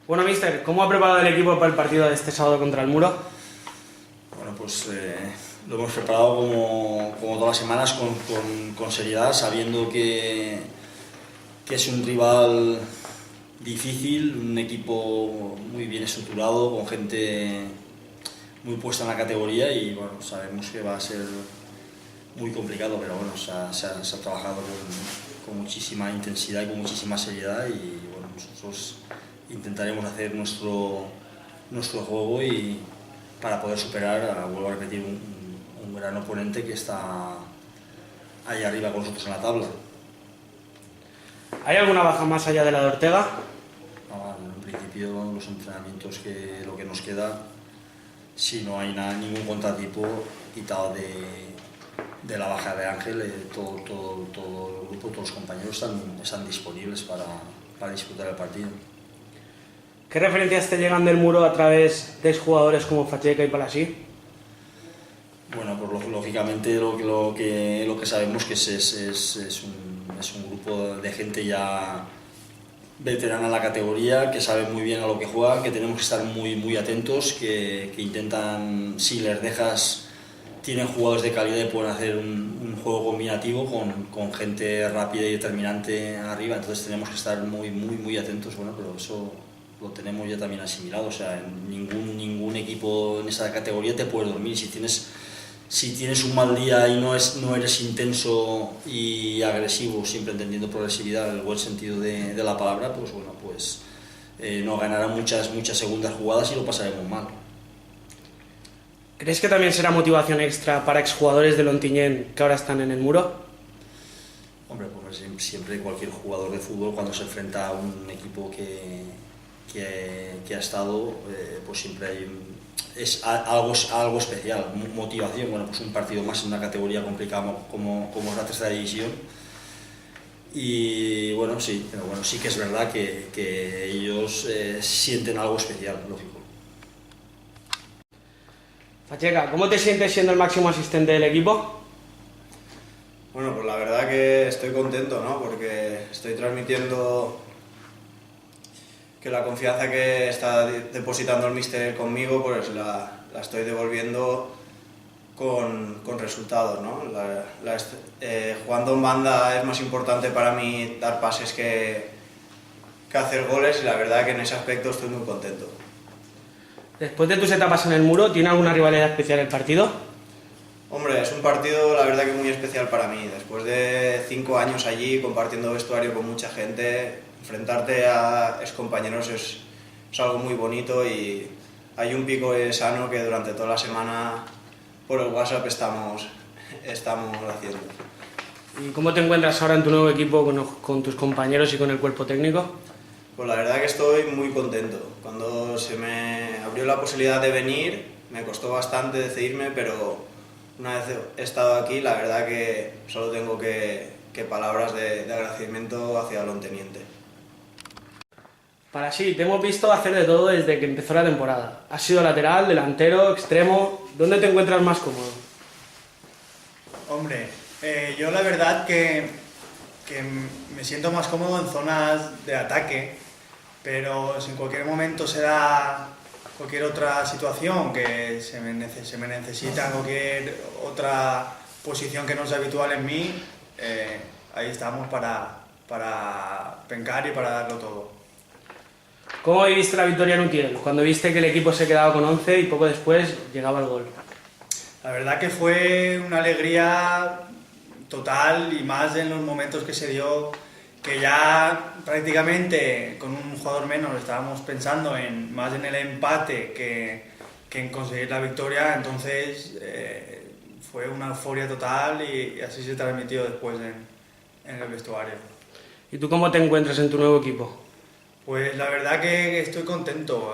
Bueno, míster, ¿cómo ha preparado el equipo para el partido de este sábado contra el Muro? Bueno, pues lo hemos preparado como todas las semanas con seriedad, sabiendo que es un rival difícil, un equipo muy bien estructurado, con gente muy puesta en la categoría y bueno, sabemos que va a ser muy complicado, pero bueno, se ha trabajado con muchísima intensidad y con muchísima seriedad y bueno, nosotros intentaremos hacer nuestro juego y para poder superar, vuelvo a repetir, un gran oponente que está ahí arriba con nosotros en la tabla. ¿Hay alguna baja más allá de la de Ortega? En principio los entrenamientos, lo que nos queda, si no hay ningún contratipo quitado de la baja de Ángel, todo el grupo, todos los compañeros están disponibles para disputar el partido. ¿Qué referencias te llegan del Muro a través de exjugadores como Facheca y Palasí? Bueno, pues lógicamente lo que sabemos que es un grupo de gente ya veterana en la categoría, que sabe muy bien a lo que juega, que tenemos que estar muy atentos, que intentan, si les dejas, tienen jugadores de calidad y pueden hacer un juego combinativo con gente rápida y determinante arriba, entonces tenemos que estar muy atentos, bueno, pero eso lo tenemos ya también asimilado, o sea, ningún equipo en esa categoría te puede dormir, si tienes un mal día y no eres intenso y agresivo, siempre entendiendo progresividad en el buen sentido de la palabra, pues bueno, pues nos ganarán muchas segundas jugadas y lo pasaremos mal. ¿Crees que también será motivación extra para exjugadores de Ontinyent que ahora están en el Muro? Hombre, pues siempre cualquier jugador de fútbol cuando se enfrenta a un equipo que ha estado, pues siempre es algo especial, motivación. Bueno, pues un partido más en una categoría complicada como es la tercera división. Y bueno, sí, pero bueno, sí que es verdad que ellos sienten algo especial, lógico. Facheca, ¿cómo te sientes siendo el máximo asistente del equipo? Bueno, pues la verdad que estoy contento, ¿no? Porque estoy transmitiendo que la confianza que está depositando el míster conmigo, pues la estoy devolviendo con resultados, ¿no? Jugando en banda es más importante para mí dar pases que hacer goles y la verdad que en ese aspecto estoy muy contento. Después de tus etapas en el Muro, ¿tiene alguna rivalidad especial el partido? Hombre, es un partido la verdad que muy especial para mí. Después de 5 años allí compartiendo vestuario con mucha gente, enfrentarte a excompañeros es algo muy bonito y hay un pico sano que durante toda la semana por el WhatsApp estamos haciendo. ¿Y cómo te encuentras ahora en tu nuevo equipo con tus compañeros y con el cuerpo técnico? Pues la verdad que estoy muy contento. Cuando se me abrió la posibilidad de venir, me costó bastante decidirme, pero una vez he estado aquí, la verdad que solo tengo que palabras de agradecimiento hacia el Onteniente. Palasí, te hemos visto hacer de todo desde que empezó la temporada. Has sido lateral, delantero, extremo. ¿Dónde te encuentras más cómodo? Hombre, yo la verdad que me siento más cómodo en zonas de ataque, pero si en cualquier momento se da cualquier otra situación que se me necesita, cualquier otra posición que no sea habitual en mí, ahí estamos para pencar y para darlo todo. ¿Cómo viviste la victoria en Utiel, cuando viste que el equipo se quedaba con 11 y poco después llegaba el gol? La verdad que fue una alegría total y más en los momentos que se dio, que ya prácticamente con un jugador menos estábamos pensando más en el empate que en conseguir la victoria, entonces fue una euforia total y así se transmitió después en el vestuario. ¿Y tú cómo te encuentras en tu nuevo equipo? Pues la verdad que estoy contento.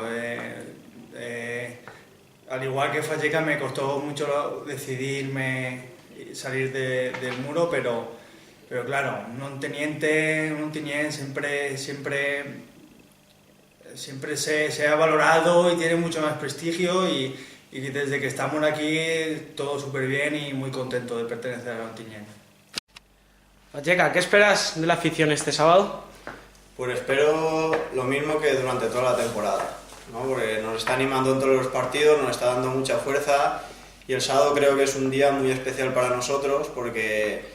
Al igual que Facheca me costó mucho decidirme salir del Muro, pero claro, un Ontinyent siempre se ha valorado y tiene mucho más prestigio y desde que estamos aquí todo súper bien y muy contento de pertenecer a Ontinyent. Facheca, ¿qué esperas de la afición este sábado? Pues espero lo mismo que durante toda la temporada, ¿no? Porque nos está animando en todos los partidos, nos está dando mucha fuerza y el sábado creo que es un día muy especial para nosotros porque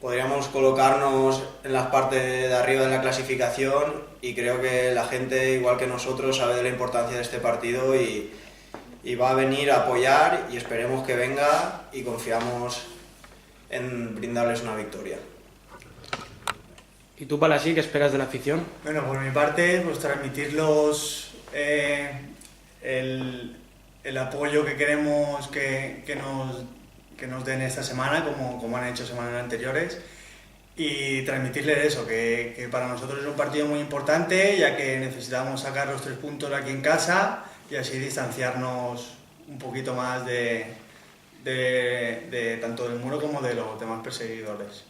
podríamos colocarnos en las partes de arriba de la clasificación y creo que la gente, igual que nosotros, sabe de la importancia de este partido y va a venir a apoyar y esperemos que venga y confiamos en brindarles una victoria. ¿Y tú, Palasí, qué esperas de la afición? Bueno, por mi parte, pues transmitirlos el apoyo que queremos que nos den esta semana, como han hecho semanas anteriores, y transmitirles eso, que para nosotros es un partido muy importante, ya que necesitamos sacar los 3 puntos aquí en casa y así distanciarnos un poquito más de tanto del Muro como de los demás perseguidores.